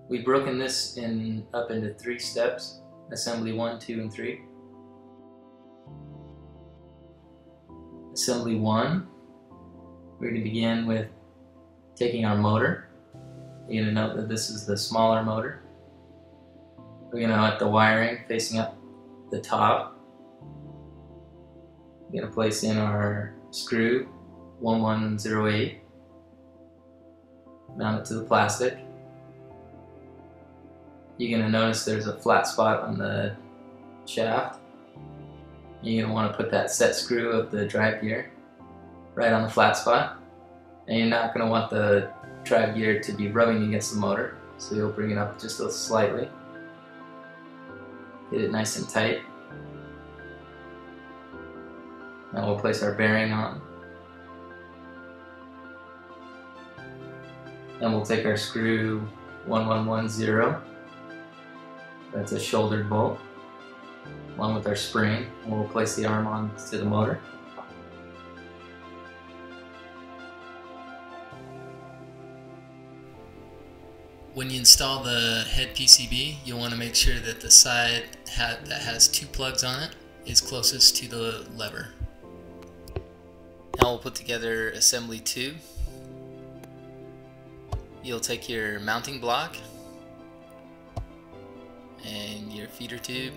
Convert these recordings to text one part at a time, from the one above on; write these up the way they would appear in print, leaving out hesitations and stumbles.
We've broken this up into 3 steps: assembly 1, 2, and 3. Assembly 1, we're going to begin with taking our motor. You're going to note that this is the smaller motor. We're going to let the wiring facing up the top. We're going to place in our screw 1108, mount it to the plastic. You're going to notice there's a flat spot on the shaft. You're going to want to put that set screw of the drive gear right on the flat spot, and you're not going to want the drive gear to be rubbing against the motor, so you'll bring it up just slightly. Get it nice and tight. Now we'll place our bearing on. Then we'll take our screw 1110, that's a shouldered bolt, along with our spring, and we'll place the arm onto the motor. When you install the head PCB, you'll want to make sure that the side that has 2 plugs on it is closest to the lever. Now we'll put together assembly 2. You'll take your mounting block and your feeder tube,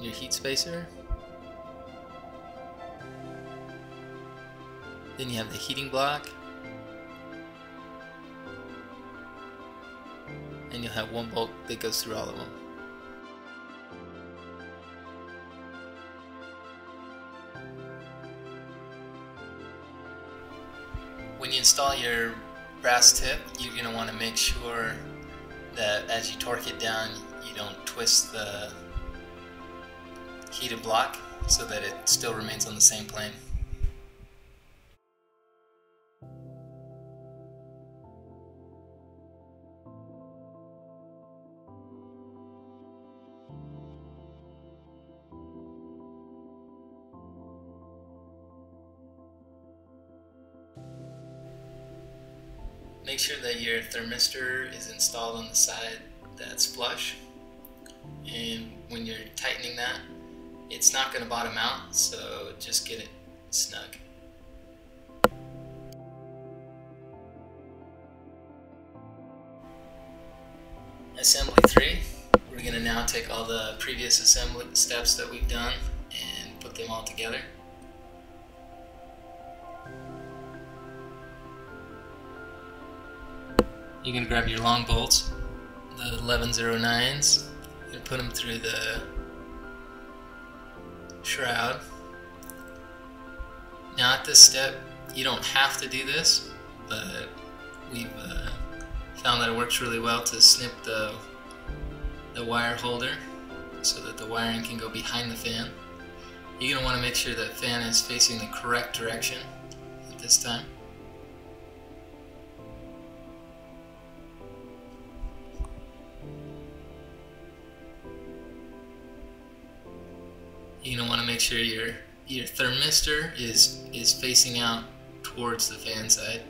your heat spacer, then you have the heating block, and you'll have 1 bolt that goes through all of them. When you install your brass tip, you're going to want to make sure that as you torque it down, you don't twist the heated block so that it still remains on the same plane. Make sure that your thermistor is installed on the side that's flush, and when you're tightening that, it's not going to bottom out, so just get it snug. Assembly 3, we're going to now take all the previous assembly steps that we've done and put them all together. You're going to grab your long bolts, the 1109s, you're going to put them through the shroud. Now at this step, you don't have to do this, but we've found that it works really well to snip the wire holder so that the wiring can go behind the fan. You're going to want to make sure that fan is facing the correct direction at this time. You're going to want to make sure your thermistor is facing out towards the fan side.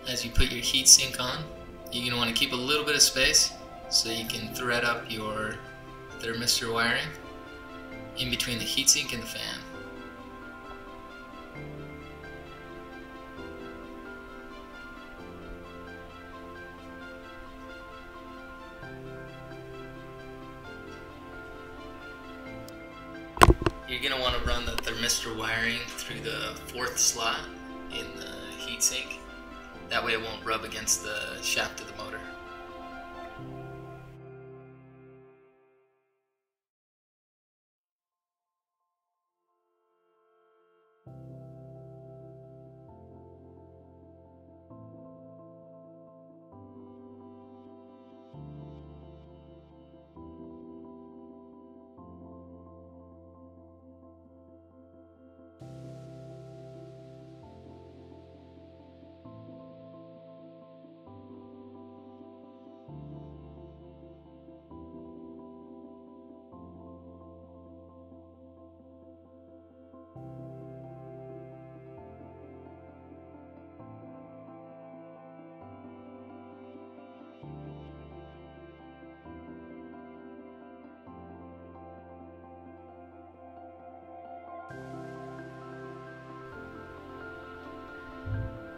As you put your heat sink on, you're going to want to keep a little bit of space so you can thread up your thermistor wiring in between the heat sink and the fan. You're going to want to run the thermistor wiring through the 4th slot in the heatsink. That way it won't rub against the shaft of the motor.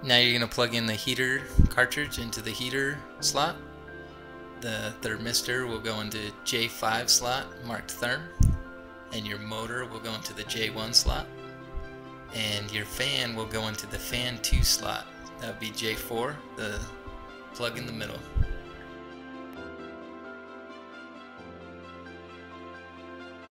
Now you're going to plug in the heater cartridge into the heater slot. The thermistor will go into J5 slot marked therm, and your motor will go into the J1 slot, and your fan will go into the fan 2 slot. That would be J4, the plug in the middle.